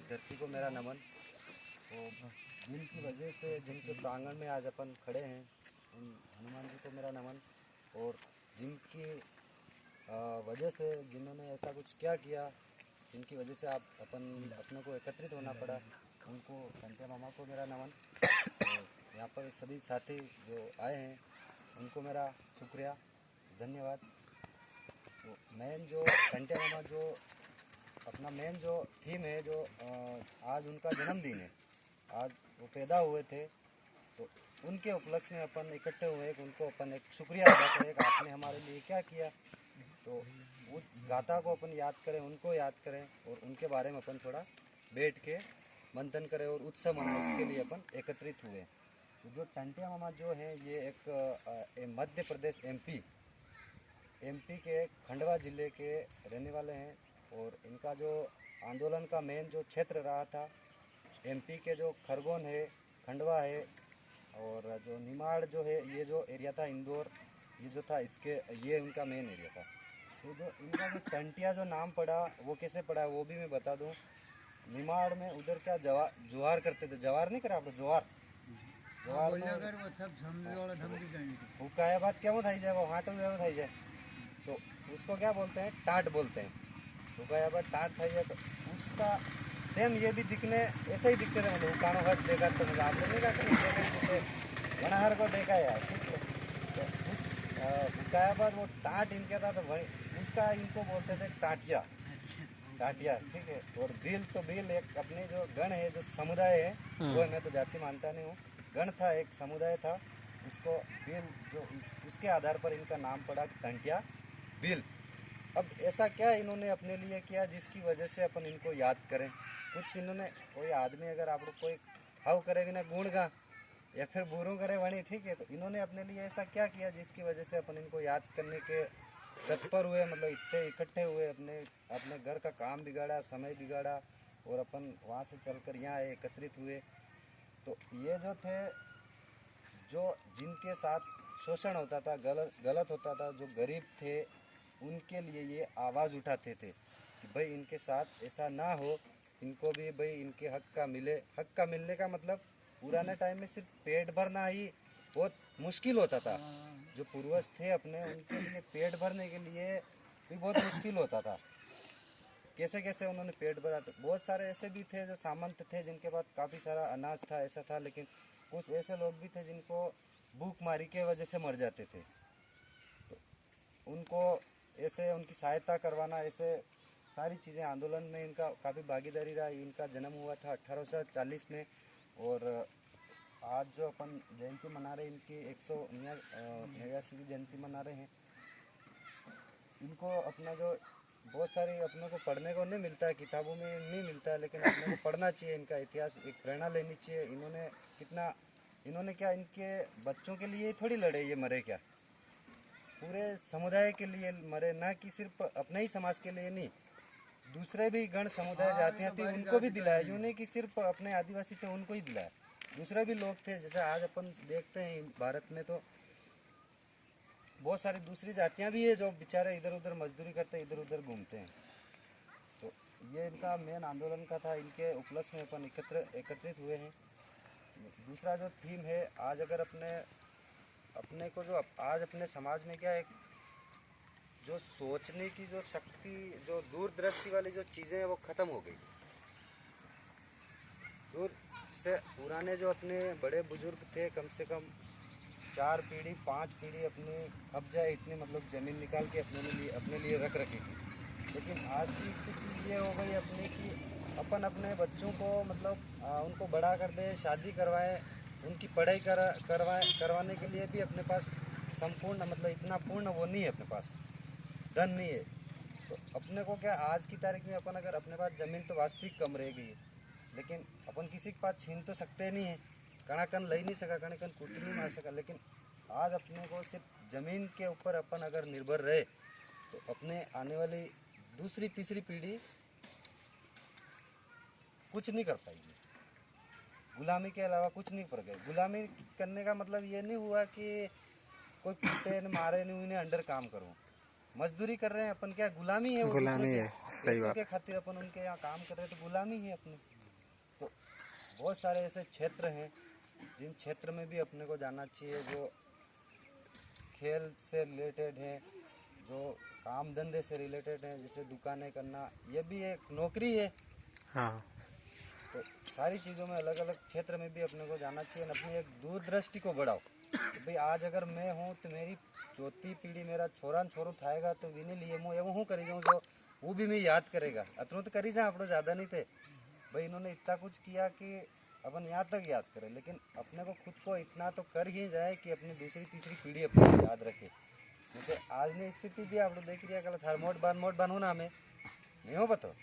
धरती को मेरा नमन। और जिनकी वजह से जिनके प्रांगण में आज अपन खड़े हैं उन हनुमान जी को मेरा नमन। और जिनकी वजह से जिन्होंने ऐसा कुछ क्या किया, जिनकी वजह से आप अपने को एकत्रित होना पड़ा, उनको घंटे मामा को मेरा नमन। और यहाँ पर सभी साथी जो आए हैं उनको मेरा शुक्रिया, धन्यवाद। तो मेन जो घंटे मामा जो अपना मेन जो थीम है, जो आज उनका जन्मदिन है, आज वो पैदा हुए थे, तो उनके उपलक्ष्य में अपन इकट्ठे हुए, उनको अपन एक शुक्रिया अदा करें कि आपने हमारे लिए क्या किया। तो उस गाथा को अपन याद करें, उनको याद करें और उनके बारे में अपन थोड़ा बैठ के मंथन करें और उत्सव मनाएं, इसके लिए अपन एकत्रित हुए। तो जो टंटिया मामा जो हैं ये एक मध्य प्रदेश एमपी के खंडवा ज़िले के रहने वाले हैं। और इनका जो आंदोलन का मेन जो क्षेत्र रहा था, एमपी के जो खरगोन है, खंडवा है, और जो निमाड़ जो है, ये जो एरिया था, इंदौर ये जो था, इसके ये उनका मेन एरिया था। तो जो इनका जो टंटिया जो नाम पड़ा वो कैसे पड़ा वो भी मैं बता दूं। निमाड़ में उधर क्या ज्वार करते थे, ज्वार नहीं करा आप, ज्वार हुकाया बात क्या थाई जाए, वो हाट में थाई जाए, तो उसको क्या बोलते हैं, टाट बोलते हैं। हुकाया बात टाट थाई जाए, तो उसका सेम ये भी दिखने ऐसे ही दिखते थे। मतलब हुकानो हट देखा तो मुझे आपने नहीं कहा घनाहर को देखा यार, ठीक है। तो उस हुकाया बाद वो टाट इनके था, तो वही उसका इनको बोलते थे टाटिया, ठीक है। और भील तो भील एक अपने जो गण है, जो समुदाय है, वो है, मैं तो जाति मानता नहीं हूँ, गण था, एक समुदाय था, उसको भील जो उसके आधार पर इनका नाम पड़ा टंटिया भील। अब ऐसा क्या इन्होंने अपने लिए किया जिसकी वजह से अपन इनको याद करें। कुछ इन्होंने, कोई आदमी अगर आप लोग कोई हव करे भी ना गुण गा या फिर बुरू करे वणी, ठीक है, तो इन्होंने अपने लिए ऐसा क्या किया जिसकी वजह से अपन इनको याद करने के तत्पर हुए, मतलब इतने इकट्ठे हुए, अपने घर का काम बिगाड़ा, समय बिगाड़ा, और अपन वहाँ से चलकर यहाँ एकत्रित हुए। तो ये जो थे, जो जिनके साथ शोषण होता था, गलत होता था, जो गरीब थे, उनके लिए ये आवाज़ उठाते थे कि भाई इनके साथ ऐसा ना हो, इनको भी भाई इनके हक का मिले। हक का मिलने का मतलब पुराने टाइम में सिर्फ पेट भरना ही बहुत मुश्किल होता था। जो पूर्वज थे अपने, उनके लिए पेट भरने के लिए भी बहुत मुश्किल होता था। कैसे कैसे उन्होंने पेट भरा। तो बहुत सारे ऐसे भी थे जो सामंत थे, जिनके पास काफ़ी सारा अनाज था, ऐसा था। लेकिन कुछ ऐसे लोग भी थे जिनको भूख मारी के वजह से मर जाते थे, तो उनको ऐसे उनकी सहायता करवाना, ऐसे सारी चीज़ें, आंदोलन में इनका काफ़ी भागीदारी रहा। इनका जन्म हुआ था 1840 में, और आज जो अपन जयंती मना रहे, इनकी 189वीं जयंती मना रहे हैं। इनको अपना जो बहुत सारी अपने को पढ़ने को नहीं मिलता है, किताबों में नहीं मिलता है, लेकिन अपने को पढ़ना चाहिए। इनका इतिहास एक प्रेरणा लेनी चाहिए। इन्होंने क्या इनके बच्चों के लिए थोड़ी लड़े, ये मरे क्या, पूरे समुदाय के लिए मरे, ना कि सिर्फ अपने ही समाज के लिए नहीं, दूसरे भी गण समुदाय जातियाँ थी उनको भी दिलाया। यूँ नहीं कि सिर्फ अपने आदिवासी थे उनको ही दिलाया, दूसरे भी लोग थे। जैसे आज अपन देखते हैं भारत में तो बहुत सारी दूसरी जातियाँ भी है जो बेचारे इधर उधर मजदूरी करते, इधर उधर घूमते हैं। तो ये इनका मेन आंदोलन का था, इनके उपलक्ष्य में अपन एकत्रित हुए हैं। दूसरा जो थीम है, आज अगर अपने को जो आज अपने समाज में क्या है, जो सोचने की जो शक्ति, जो दूरदृष्टि वाली जो चीज़ें हैं वो ख़त्म हो गई। दूर से पुराने जो अपने बड़े बुजुर्ग थे, कम से कम 4 पीढ़ी 5 पीढ़ी अपने अब जाए इतने मतलब ज़मीन निकाल के अपने लिए रख रखी थी। लेकिन आज की स्थिति ये हो गई अपने की, अपन अपने बच्चों को मतलब उनको बड़ा कर दे, शादी करवाएं, उनकी पढ़ाई करवाने के लिए भी अपने पास संपूर्ण मतलब इतना पूर्ण वो नहीं है, अपने पास धन नहीं है। तो अपने को क्या, आज की तारीख में अपन अगर अपने पास ज़मीन तो वास्तविक कम रह गई है, लेकिन अपन किसी के पास छीन तो सकते नहीं है, कणाकन ले नहीं सका, कणाकन कूट नहीं मार सका। लेकिन आज अपने को सिर्फ ज़मीन के ऊपर अपन अगर निर्भर रहे तो अपने आने वाली दूसरी तीसरी पीढ़ी कुछ नहीं कर पाएगी। गुलामी के अलावा कुछ नहीं कर गए। गुलामी करने का मतलब ये नहीं हुआ कि कोई कुत्ते ने मारे नहीं, उन्हें अंडर काम करूँ, मजदूरी कर रहे हैं, अपन क्या गुलामी है, वो गुलामी दूसरे है, के सही पैसों बात। के खातिर अपन उनके यहाँ काम कर रहे हैं, तो गुलामी है अपनी। तो बहुत सारे ऐसे क्षेत्र हैं जिन क्षेत्र में भी अपने को जाना चाहिए, जो खेल से रिलेटेड है, जो काम धंधे से रिलेटेड है, जैसे दुकानें करना, ये भी एक नौकरी है। हाँ तो सारी चीज़ों में अलग अलग क्षेत्र में भी अपने को जाना चाहिए, और अपनी एक दूरदृष्टि को बढ़ाओ कि भाई आज अगर मैं हूँ तो मेरी चौथी पीढ़ी, मेरा छोरा छोरो थाएगा तो विने लिए मैं एवं हूँ करी जाऊँ जो वो भी मैं याद करेगा। अतरू तो करी जा, अपनों ज़्यादा नहीं थे भाई, इन्होंने इतना कुछ किया कि अपन यहाँ तक याद करें, लेकिन अपने को खुद को इतना तो कर ही जाए कि अपनी दूसरी तीसरी पीढ़ी अपने को याद रखे। क्योंकि आज ने स्थिति भी आप लोग देख रही है, कल थार मोट बांधू ना हमें नहीं हो बतो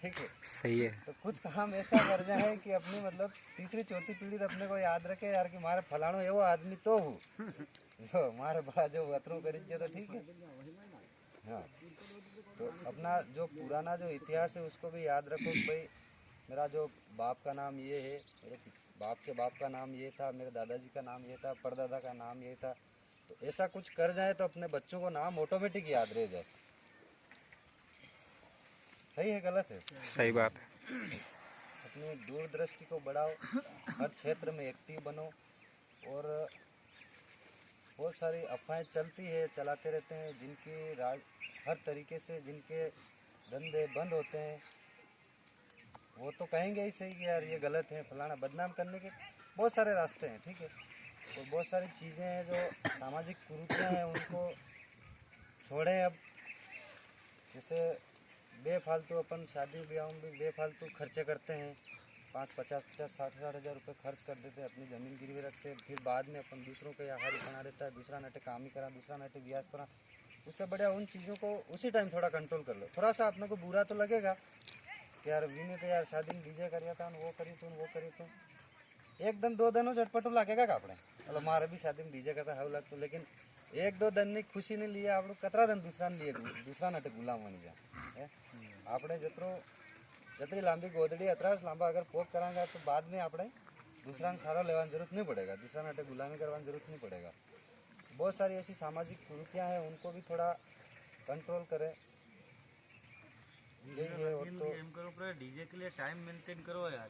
ठीक है। सही है। तो कुछ काम ऐसा कर जाए कि अपनी मतलब तीसरी चौथी पीढ़ी तो अपने को याद रखे यार कि मारे फलाणो एवो आदमी तो हूँ जो मारे बा जो अतरू करी तो ठीक है। हाँ, तो अपना जो पुराना जो इतिहास है उसको भी याद रखो कि भाई मेरा जो बाप का नाम ये है, मेरे बाप के बाप का नाम ये था, मेरे दादाजी का नाम ये था, परदादा का नाम ये था। तो ऐसा कुछ कर जाए तो अपने बच्चों को नाम ऑटोमेटिक याद रह जाए। सही है गलत है? सही बात है। अपनी दूरदृष्टि को बढ़ाओ, हर क्षेत्र में एक्टिव बनो। और बहुत सारी अफवाहें चलती है, चलाते रहते हैं, जिनकी हर तरीके से जिनके धंधे बंद होते हैं, वो तो कहेंगे ही सही कि यार ये गलत है, फलाना, बदनाम करने के बहुत सारे रास्ते हैं, ठीक है। और बहुत सारी चीज़ें हैं जो सामाजिक कुरीतियाँ हैं, उनको छोड़ें अब। जैसे बेफालतू अपन शादी ब्याह में भी बेफालतू खर्चे करते हैं, 50-60 हज़ार रुपये खर्च कर देते हैं, अपनी ज़मीन गिरवी रखते हैं, फिर बाद में अपन दूसरों को हारी बना देता है, दूसरा नटे काम ही करा, दूसरा नटे ब्याज करा। उससे बढ़िया उन चीज़ों को उसी टाइम थोड़ा कंट्रोल कर लो। थोड़ा सा अपने को बुरा तो लगेगा कि यार विने तो यार शादी में डीजे करिया था, वो करी तो एक दिन 2 दिन झटपटू लगेगा का अपने, मतलब मारे भी शादी में डीजे करता है लगता, लेकिन 1-2 दिन की खुशी नहीं लिए आप कतरा दिन दूसरा नटे गुलाम बनी जा। આપણે जतरी लांबी गोदड़ी अतरा लांबा अगर पोक करांगा तो बाद में આપણે दूसरा सारा लेवान जरूरत नहीं पड़ेगा, दूसरा नाटे गुलामी करवाने जरूरत नहीं पड़ेगा। बहुत सारी ऐसी सामाजिक कुरीतियाँ हैं, उनको भी थोड़ा कंट्रोल करें, यही है। और तो डीजे के लिए टाइम मेंटेन करो यार।